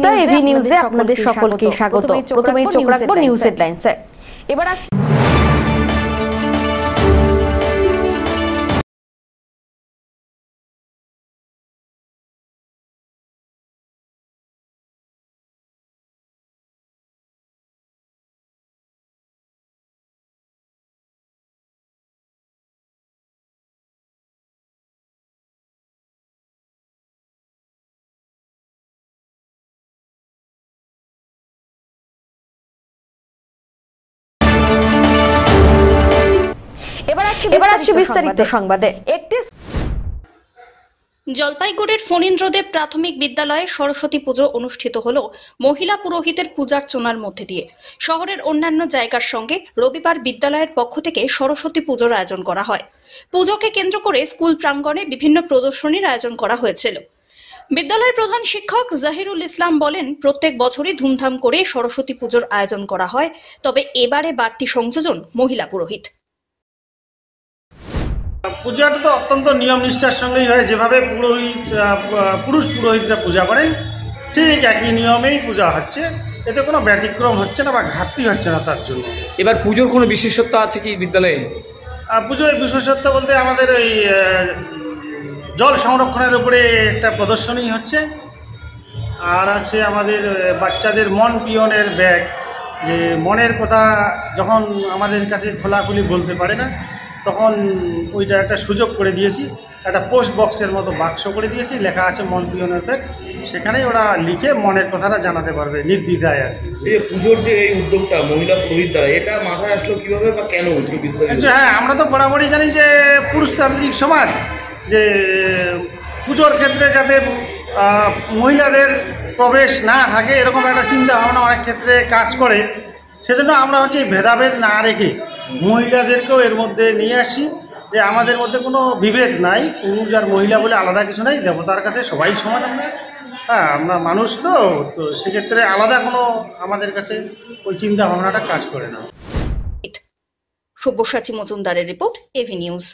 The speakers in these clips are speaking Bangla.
মুহূর্তে এভি নিউজে আপনাদের সকলকে স্বাগত। প্রথমেই চোখ রাখবো নিউজ হেডলাইন্সে। এবার আসছি বিস্তারিত সংবাদে। জলপাইগুড়ির ফণীন্দ্রদেব প্রাথমিক বিদ্যালয়ে সরস্বতী পুজো অনুষ্ঠিত হল মহিলা পুরোহিতের পূজার্চনার মধ্যে দিয়ে। শহরের অন্যান্য জায়গার সঙ্গে রবিবার বিদ্যালয়ের পক্ষ থেকে সরস্বতী পুজোর আয়োজন করা হয়। পুজোকে কেন্দ্র করে স্কুল প্রাঙ্গণে বিভিন্ন প্রদর্শনীর আয়োজন করা হয়েছিল। বিদ্যালয়ের প্রধান শিক্ষক জাহিরুল ইসলাম বলেন, প্রত্যেক বছরই ধুমধাম করে সরস্বতী পুজোর আয়োজন করা হয়, তবে এবারে বাড়তি সংযোজন মহিলা পুরোহিত। পূজাটা তো অত্যন্ত নিয়ম নিষ্ঠার সঙ্গেই হয়, যেভাবে পুরুষ পুরোহিতরা পূজা করেন ঠিক একই নিয়মেই পূজা হচ্ছে। এতে কোনো ব্যতিক্রম হচ্ছে না বা ঘাটতি হচ্ছে না তার জন্য। এবার পুজোর কোনো বিশেষত্ব আছে কি বিদ্যালয়ে? পুজোর বিশেষত্ব বলতে আমাদের ওই জল সংরক্ষণের উপরে একটা প্রদর্শনী হচ্ছে, আর আছে আমাদের বাচ্চাদের মন পিয়নের ব্যাগ, যে মনের কথা যখন আমাদের কাছে খোলাখুলি বলতে পারে না, তখন ওইটা একটা সুযোগ করে দিয়েছি। একটা পোস্ট বক্সের মতো বাক্স করে দিয়েছি, লেখা আছে মন পিয়নের ব্যাগ, সেখানেই ওরা লিখে মনের কথাটা জানাতে পারবে নির্দ্বিধায়। আর এই পুজোর যে এই উদ্যোগটা মহিলা পুরোহিত দ্বারা, এটা মাথায় আসলো কিভাবে বা কেন? হ্যাঁ, আমরা তো বরাবরই জানি যে পুরুষতান্ত্রিক সমাজ, যে পুজোর ক্ষেত্রে যাতে মহিলাদের প্রবেশ না থাকে এরকম একটা চিন্তা ভাবনা অনেক ক্ষেত্রে কাজ করে। সেজন্য আমরা ভেদাভেদ না রেখে মহিলাদেরকেও এর মধ্যে নিয়ে আসি, যে আমাদের মধ্যে কোনো বিভেদ নাই, পুরুষ আর মহিলা বলে আলাদা কিছু নাই, দেবতার কাছে সবাই সমান। আমরা আমরা মানুষ, তো সেক্ষেত্রে আলাদা কোনো আমাদের কাছে ওই চিন্তা ভাবনাটা কাজ করে না। সব্যসাচী মজুমদারের রিপোর্ট, এভি নিউজ।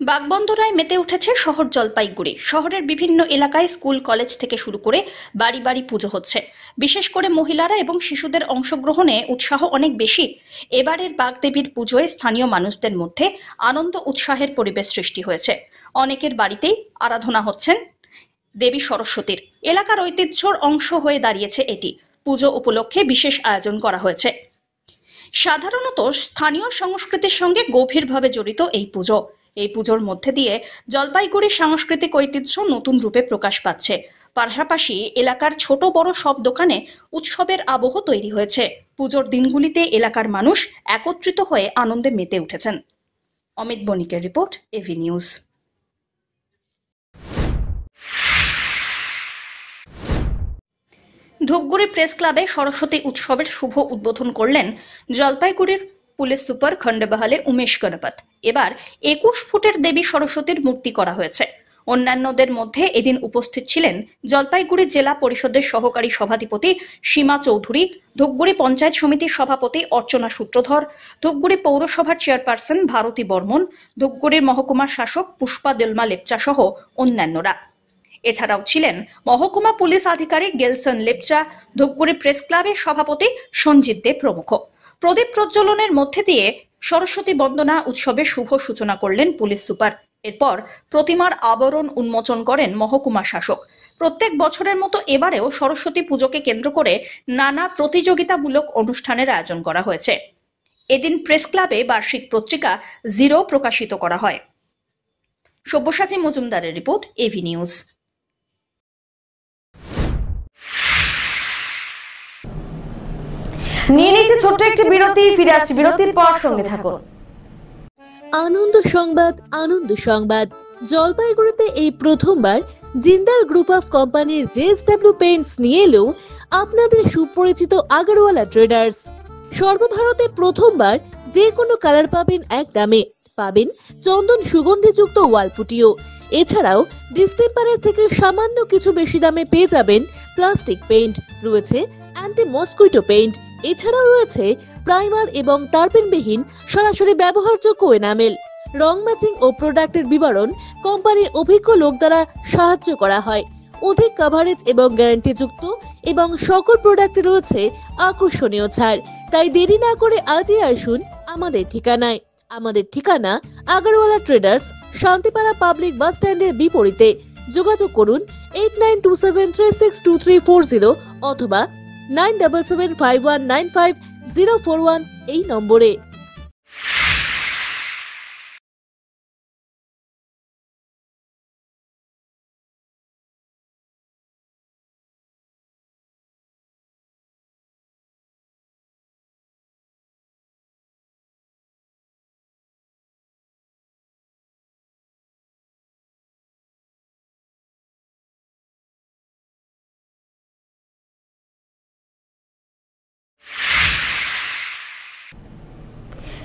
বাগবন্দরায় মেতে উঠেছে শহর জলপাইগুড়ি। শহরের বিভিন্ন এলাকায় স্কুল কলেজ থেকে শুরু করে বাড়ি বাড়ি পুজো হচ্ছে। বিশেষ করে মহিলারা এবং শিশুদের অংশগ্রহণে উৎসাহ অনেক বেশি। এবারের বাগদেবীর পুজোয় স্থানীয় মানুষদের মধ্যে আনন্দ উৎসাহের পরিবেশ সৃষ্টি হয়েছে। অনেকের বাড়িতেই আরাধনা হচ্ছেন দেবী সরস্বতীর। এলাকার ঐতিহ্যর অংশ হয়ে দাঁড়িয়েছে এটি। পুজো উপলক্ষে বিশেষ আয়োজন করা হয়েছে। সাধারণত স্থানীয় সংস্কৃতির সঙ্গে গভীরভাবে জড়িত এই পুজো। এই পুজোর মধ্যে দিয়ে জলপাইগুড়ির সাংস্কৃতিক ঐতিহ্য নতুন রূপে প্রকাশ পাচ্ছে। পাশাপাশি এলাকার ছোট বড় সব দোকানে উৎসবের আবহ তৈরি হয়েছে। পুজোর দিনগুলিতে এলাকার মানুষ একত্রিত হয়ে আনন্দে মেতে উঠেছেন। অমিত বণিকের report, AV news. Dhupguri press ক্লাবে সরস্বতী উৎসবের শুভ উদ্বোধন করলেন জলপাইগুড়ির পুলিশ সুপার খন্ডবাহালে উমেশ গণপত। এবার 21 ফুটের দেবী সরস্বতীর মূর্তি করা হয়েছে। অন্যান্যদের মধ্যে এদিন উপস্থিত ছিলেন জলপাইগুড়ি জেলা পরিষদের সহকারী সভাধিপতি সীমা চৌধুরী, ধূপগুড়ি পঞ্চায়েত সমিতির সভাপতি অর্চনা সূত্রধর, ধূপগুড়ি পৌরসভার চেয়ারপারসন ভারতী বর্মন, ধূপগুড়ির মহকুমা শাসক পুষ্পা দেলমা লেপচা সহ অন্যান্যরা। এছাড়াও ছিলেন মহকুমা পুলিশ আধিকারিক গেলসন লেপচা, ধূপগুড়ি প্রেস ক্লাবের সভাপতি সঞ্জিত দে প্রমুখ। প্রদীপ প্রজ্বলনের মধ্যে দিয়ে সরস্বতী বন্দনা উৎসবের শুভ সূচনা করলেন পুলিশ সুপার। এরপর প্রতিমার আবরণ উন্মোচন করেন মহকুমা শাসক। প্রত্যেক বছরের মতো এবারেও সরস্বতী পুজোকে কেন্দ্র করে নানা প্রতিযোগিতামূলক অনুষ্ঠানের আয়োজন করা হয়েছে। এদিন প্রেস ক্লাবে বার্ষিক পত্রিকা জিরো প্রকাশিত করা হয়। সব্যসাচী মজুমদারের রিপোর্ট, এভি নিউজ। নিয়ে নিচ্ছে ছোট্ট একটি বিরতি, ফিরে আসছি বিরতির পর, সঙ্গে থাকুন। আনন্দ সংবাদ, আনন্দ সংবাদ। জলপাইগুড়িতে এই প্রথমবার জিন্দাল গ্রুপ অফ কোম্পানির জেএসডব্লিউ পেইন্টস নিয়ে এলো আপনাদের সুপরিচিত আগারওয়ালা ট্রেডার্স। সর্বভারতে প্রথমবার যে কোনো কালার পাবেন এক দামে, পাবেন চন্দন সুগন্ধিযুক্ত ওয়ালপুটিও। এছাড়াও ডিস্টেম্পারের থেকে সামান্য কিছু বেশি দামে পেয়ে যাবেন প্লাস্টিক পেইন্ট, রয়েছে অ্যান্টি মসকুইটো পেইন্ট, এছাড়াও রয়েছে প্রাইমার এবং তারপেনবিহীন সরাসরি ব্যবহারযোগ্য এনামেল। রং ম্যাচিং ও প্রোডাক্টের বিবরণ কোম্পানির অভিজ্ঞ লোক দ্বারা সাহায্য করা হয়। অধিক কভারেজ এবং গ্যারান্টিযুক্ত এবং সকল প্রোডাক্টে রয়েছে আকর্ষণীয় ছাড়। তাই দেরি না করে আজই আসুন আমাদের ঠিকানায়। আমাদের ঠিকানা Agarwala traders, Shantipara public bus স্ট্যান্ডের বিপরীতে। যোগাযোগ করুন 8927362340 অথবা 9775195041 এই নম্বরে।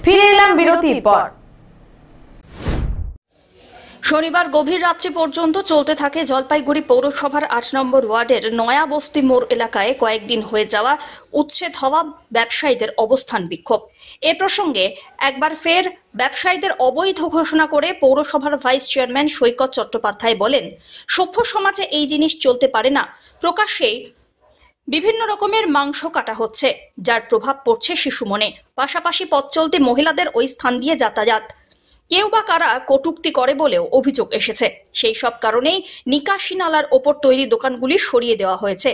ফিরে এলাম বিরতির পর। শনিবার গভীর রাত্রি পর্যন্ত চলতে থাকে জলপাইগুড়ি পৌরসভার 8 নম্বর ওয়ার্ডের নয়া বস্তি মোড় এলাকায় কয়েকদিন হয়ে যাওয়া উচ্ছেদ হওয়া ব্যবসায়ীদের অবস্থান বিক্ষোভ। এ প্রসঙ্গে একবার ফের ব্যবসায়ীদের অবৈধ ঘোষণা করে পৌরসভার ভাইস চেয়ারম্যান সৈকত চট্টোপাধ্যায় বলেন, সভ্য সমাজে এই জিনিস চলতে পারে না। প্রকাশ্যেই বিভিন্ন রকমের মাংস কাটা হচ্ছে, যার প্রভাব পড়ছে শিশু মনে। পাশাপাশি পথ চলতি মহিলাদের ওই স্থান দিয়ে যাতায়াত, কেউ বা কারা কটূক্তি করে বলেও অভিযোগ এসেছে। সেই সব কারণেই নিকাশি নালার ওপর তৈরি দোকানগুলি সরিয়ে দেওয়া হয়েছে।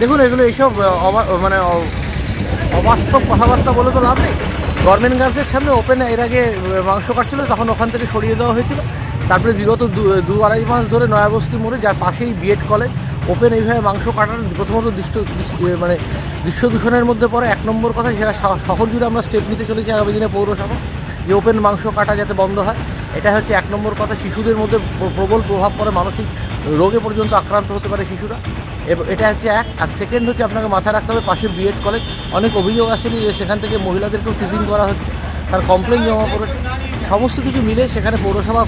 দেখুন, এগুলো এইসব মানে অবাস্তব কথাবার্তা বলে তো লাভ নেই। গভর্নমেন্ট গার্লসের সামনে ওপেন এর আগে মাংস কাটছিল, তখন ওখান থেকে সরিয়ে দেওয়া হয়েছিল। তারপরে বিগত 2-2.5 মাস ধরে নয়াবস্তি মোড়ে, যার পাশেই বিএড কলেজ, ওপেন এইভাবে মাংস কাটার প্রথমত দৃশ্য দূষণের মধ্যে পড়ে। 1 নম্বর কথা, সেটা শহর জুড়ে আমরা স্টেপ নিতে চলেছি আগামী দিনে পৌরসভা, যে ওপেন মাংস কাটা যাতে বন্ধ হয়। এটা হচ্ছে 1 নম্বর কথা। শিশুদের মধ্যে প্রবল প্রভাব পড়ে, মানসিক রোগে পর্যন্ত আক্রান্ত হতে পারে শিশুরা। এটা হচ্ছে এক। আর সেকেন্ড হচ্ছে, আপনাকে মাথায় রাখতে হবে, পাশে বিএড কলেজ, অনেক অভিযোগ আসছে যে সেখান থেকে মহিলাদেরকেও টিচিং করা হচ্ছে, তার কমপ্লেন জমা পড়েছে। সমস্ত কিছু মিলে সেখানে পৌরসভা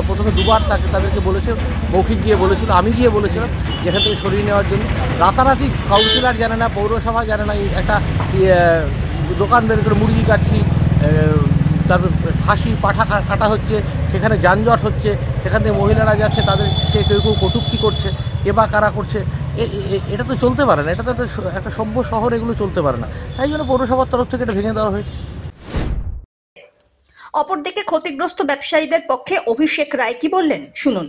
প্রথমে 2বার তাদেরকে বলেছে, মৌখিক গিয়ে বলেছিল, আমি গিয়ে বলেছিলাম যেখান থেকে সরিয়ে নেওয়ার জন্য। রাতারাতি কাউন্সিলর জানে না, পৌরসভা জানে না, একটা দোকান বের করে মুরগি কাটছি, তারপর খাসি পাঠা কাটা হচ্ছে, সেখানে যানজট হচ্ছে, সেখান থেকে মহিলারা যাচ্ছে, তাদেরকে কেউ কেউ কটূক্তি করছে, কে বা কারা করছে। এটা তো চলতে পারে না, এটা তো একটা সভ্য শহর, এগুলো চলতে পারে না। তাই জন্য পৌরসভার তরফ থেকে এটা ভেঙে দেওয়া হয়েছে। অপরদিকে ক্ষতিগ্রস্ত ব্যবসায়ীদের পক্ষে অভিষেক রায় কি বললেন, শুনুন।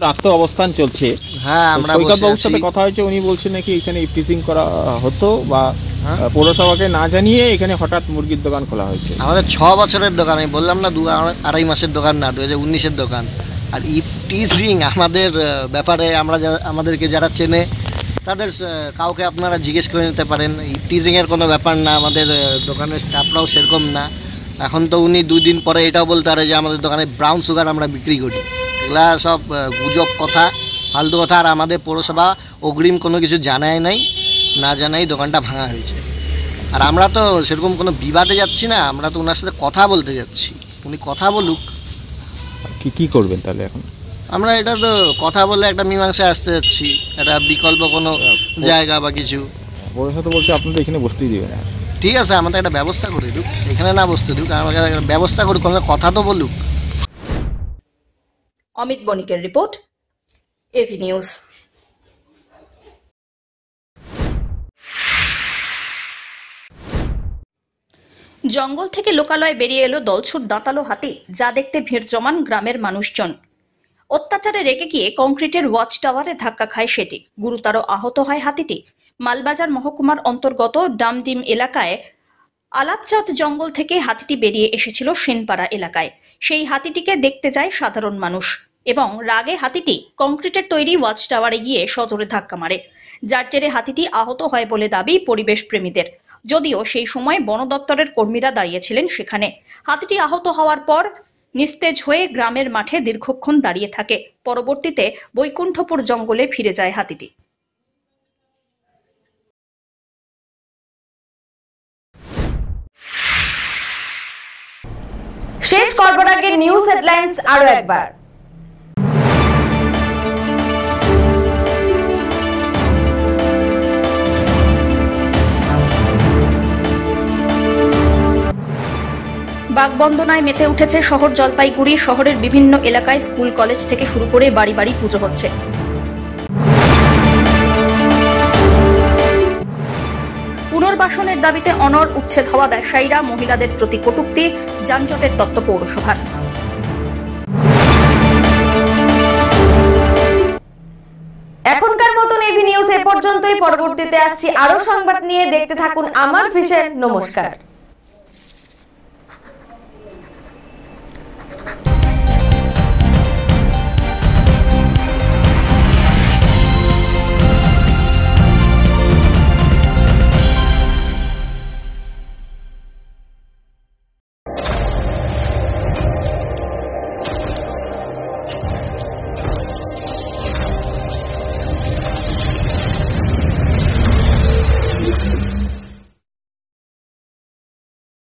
রাত অবস্থান চলছে। হ্যাঁ, আমরা সৈকতবাবুর সাথে কথা হয়েছে, উনি বলছেন নাকি এখানে ইফটিজিং করা হতো বা পৌরসভাকে না জানিয়ে এখানে হঠাৎ মুরগির দোকান খোলা হয়েছে। আমাদের 6 বছরের দোকান, আমি বললাম না 2-2.5 মাসের দোকান না, 2019-এর দোকান। আর ইফটিজিং আমাদের ব্যাপারে আমাদেরকে যারা চেনে তাদের কাউকে আপনারা জিজ্ঞেস করে নিতে পারেন। ইফটিজিংয়ের কোনো ব্যাপার না, আমাদের দোকানের স্টাফরাও সেরকম না। এখন তো উনি 2 দিন পরে এটাও বলতে পারে যে আমাদের দোকানে ব্রাউন সুগার আমরা বিক্রি করি। এগুলা সব গুজব কথা, ফালতু কথা। আর আমাদের পৌরসভা অগ্রিম কোনো কিছু জানায় নাই, না জানাই দোকানটা ভাঙা হয়েছে। আর আমরা তো সেরকম কোনো বিবাদে যাচ্ছি না, আমরা তো ওনার সাথে কথা বলতে যাচ্ছি, উনি কথা বলুক। কি করবেন তাহলে এখন? আমরা এটা তো কথা বলে একটা মীমাংসায় আসতে যাচ্ছি, একটা বিকল্প কোনো জায়গা বা কিছু। পৌরসভা তো বলছে আপনাদের এখানে বসতেই দেবে না। ঠিক আছে, আমাদের একটা ব্যবস্থা করে দিক, এখানে না বসতে দিক, আমাকে একটা ব্যবস্থা করুক, কোনো কথা তো বলুক। অমিত বণিকের রিপোর্ট, এভি নিউজ। জঙ্গল থেকে লোকালয়ে বেরিয়ে এলো দলছুট দাঁতালো হাতি, যা দেখতে ভিড় জমান গ্রামের মানুষজন। অত্যাচারে রেগে গিয়ে কংক্রিটের ওয়াচ টাওয়ারে ধাক্কা খায় সেটি, গুরুতর আহত হয় হাতিটি। মালবাজার মহকুমার অন্তর্গত ডামডিম এলাকায় আলাপচাঁদ জঙ্গল থেকে হাতিটি বেরিয়ে এসেছিল সেনপাড়া এলাকায়। সেই হাতিটিকে দেখতে যায় সাধারণ মানুষ এবং রাগে হাতিটি কংক্রিটের তৈরি ওয়াচ টাওয়ারে গিয়ে সজোরে ধাক্কা মারে, যার জেরে হাতিটি আহত হয় বলে দাবি পরিবেশ প্রেমীদের। যদিও সেই সময় বন দপ্তরের কর্মীরা দাঁড়িয়েছিলেন সেখানে। হাতিটি আহত হওয়ার পর নিস্তেজ হয়ে গ্রামের মাঠে দীর্ঘক্ষণ দাঁড়িয়ে থাকে। পরবর্তীতে বৈকুণ্ঠপুর জঙ্গলে ফিরে যায় হাতিটি। শেষ করবার আগে নিউজ হেডলাইন্স আরো একবার। বাগবন্দনায় মেতে উঠেছে শহর জলপাইগুড়ি। শহরের বিভিন্ন এলাকায় স্কুল কলেজ থেকে শুরু করে বাড়ি বাড়ি পুজো হচ্ছে। পুনর্বাসনের দাবিতে অনড়, উচ্ছেদ হওয়া ব্যবসায়ীরা, মহিলাদের প্রতি কটূক্তি, যানজটের তত্ত্ব পৌরসভার। এখনকার মতন এবি নিউজ এ পর্যন্তই। পরবর্তীতে আসছি আরো সংবাদ নিয়ে। দেখতে থাকুন আমার ভিশন। নমস্কার।